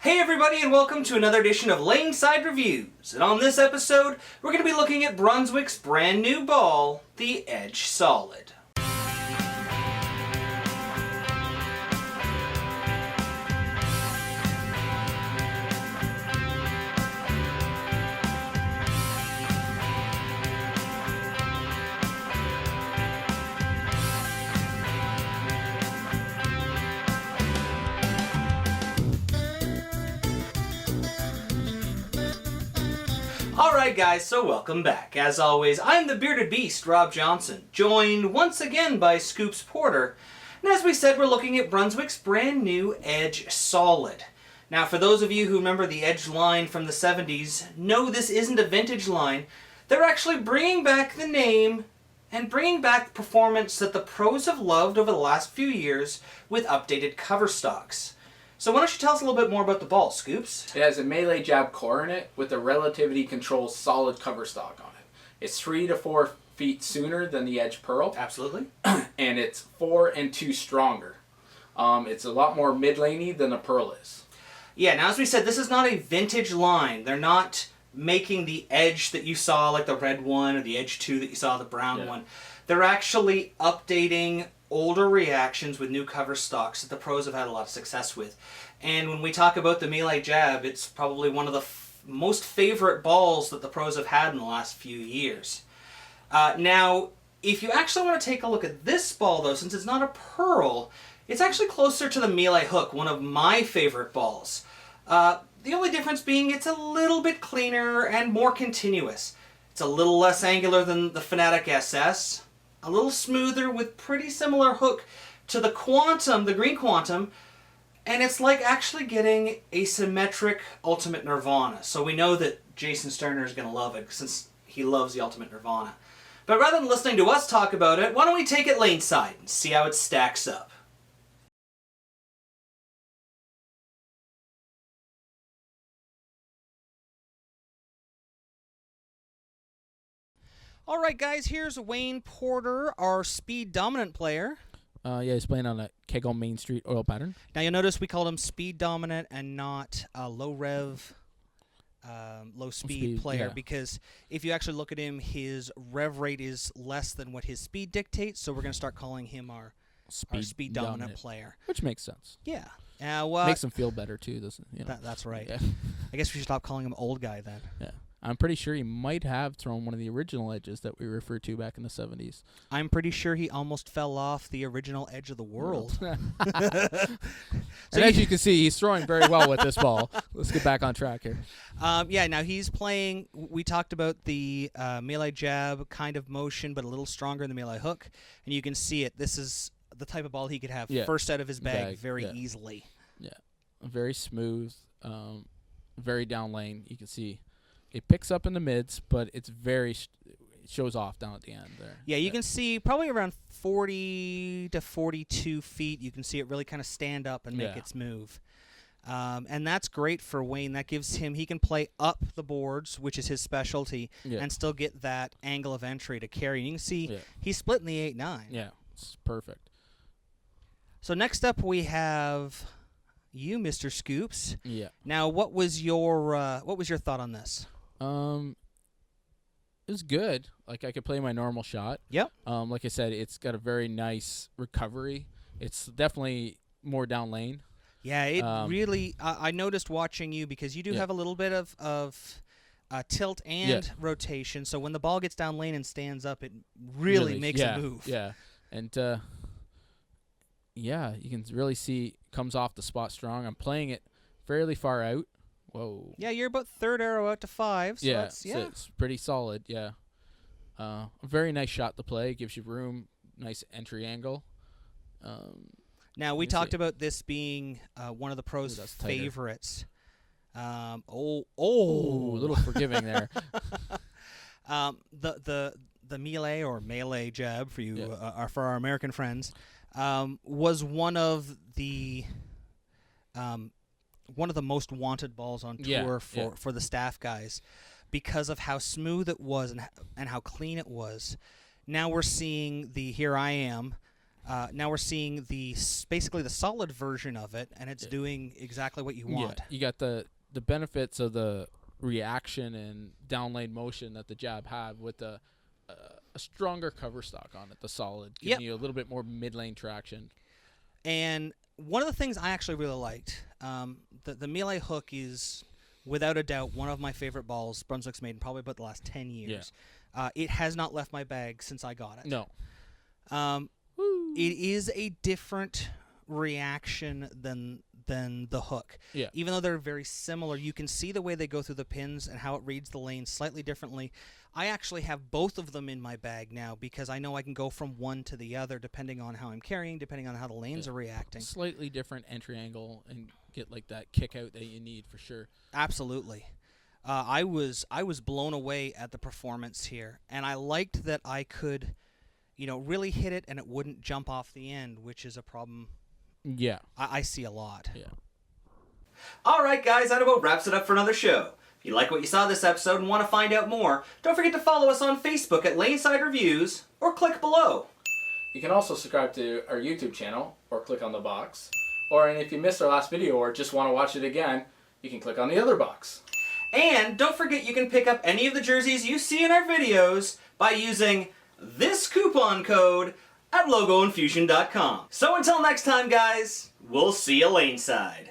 Hey everybody, and welcome to another edition of Laneside Reviews. And on this episode, we're going to be looking at Brunswick's brand new ball, the Edge Solid. Alright guys, so welcome back. As always, I'm the bearded beast, Rob Johnson, joined once again by Scoops Porter. And as we said, we're looking at Brunswick's brand new Edge Solid. Now for those of you who remember the Edge line from the 70s, no, this isn't a vintage line. They're actually bringing back the name and bringing back the performance that the pros have loved over the last few years with updated cover stocks. So why don't you tell us a little bit more about the ball, Scoops? It has a melee jab core in it with a relativity control solid cover stock on it. It's 3 to 4 feet sooner than the Edge Pearl. Absolutely. And it's 4 and 2 stronger. It's a lot more mid-laney than a Pearl is. Yeah, now as we said, this is not a vintage line. They're not making the Edge that you saw, like the red one, or the Edge 2 that you saw, the brown one. They're actually updating older reactions with new cover stocks that the pros have had a lot of success with. And when we talk about the melee jab, it's probably one of the most favorite balls that the pros have had in the last few years. Now, if you actually want to take a look at this ball, though, since it's not a Pearl, it's actually closer to the melee hook, one of my favorite balls. The only difference being it's a little bit cleaner and more continuous. It's a little less angular than the Fanatic SS, a little smoother with pretty similar hook to the Quantum, the green Quantum, and it's like actually getting a symmetric Ultimate Nirvana. So we know that Jason Sterner is going to love it since he loves the Ultimate Nirvana. But rather than listening to us talk about it, why don't we take it laneside and see how it stacks up? All right, guys, here's Wayne Porter, our speed dominant player. Yeah, he's playing on a KEGEL Main Street oil pattern. Now, you'll notice we called him speed dominant and not low rev, low speed player, because if you actually look at him, his rev rate is less than what his speed dictates, so we're going to start calling him our speed dominant player. Which makes sense. Yeah. Makes him feel better, too, doesn't it? You know. That's right. Yeah. I guess we should stop calling him old guy then. Yeah. I'm pretty sure he might have thrown one of the original edges that we referred to back in the 70s. I'm pretty sure he almost fell off the original Edge of the World. So as you can see, he's throwing very well with this ball. Let's get back on track here. Yeah, now he's playing, we talked about the melee jab kind of motion, but a little stronger in the melee hook. And you can see it. This is the type of ball he could have first out of his bag very easily. Yeah. Very smooth, very down lane. You can see it picks up in the mids, but it's it shows off down at the end there. Yeah, you can see probably around 40 to 42 feet. You can see it really kind of stand up and make its move. And that's great for Wayne. That gives him, he can play up the boards, which is his specialty, and still get that angle of entry to carry. And you can see he's splitting the 8-9. Yeah, it's perfect. So next up we have you, Mr. Scoops. Yeah. Now, what was your thought on this? It was good. Like, I could play my normal shot. Yep. Like I said, it's got a very nice recovery. It's definitely more down lane. Yeah, it really. I noticed watching you because you do have a little bit of tilt and rotation. So when the ball gets down lane and stands up, it really makes a move. Yeah, and you can really see comes off the spot strong. I'm playing it fairly far out. Whoa. Yeah, you're about third arrow out to 5. So so it's pretty solid. Yeah. A very nice shot to play. Gives you room. Nice entry angle. Now, we talked about this being one of the pros' favorites. A little forgiving there. The melee or melee jab for you, for our American friends, was one of the most wanted balls on tour for the staff guys because of how smooth it was and how clean it was. Now we're seeing the Here I Am Now we're seeing basically the solid version of it, and it's doing exactly what you want. Yeah, you got the benefits of the reaction and down lane motion that the jab have with a stronger cover stock on it. The solid giving you a little bit more mid lane traction. And one of the things I actually really liked, the melee hook is without a doubt one of my favorite balls Brunswick's made in probably about the last 10 years. Yeah. It has not left my bag since I got it. No. It is a different reaction than the hook. Yeah. Even though they're very similar, you can see the way they go through the pins and how it reads the lane slightly differently. I actually have both of them in my bag now because I know I can go from one to the other depending on how I'm carrying, depending on how the lanes are reacting. Slightly different entry angle and get like that kick out that you need for sure. Absolutely. I was blown away at the performance here, and I liked that I could, really hit it and it wouldn't jump off the end, which is a problem. Yeah. I see a lot. Yeah. All right, guys, that about wraps it up for another show. If you like what you saw this episode and want to find out more, don't forget to follow us on Facebook at Laneside Reviews or click below. You can also subscribe to our YouTube channel or click on the box. Or and if you missed our last video or just want to watch it again, you can click on the other box. And don't forget you can pick up any of the jerseys you see in our videos by using this coupon code at logoinfusion.com. So until next time, guys, we'll see you laneside.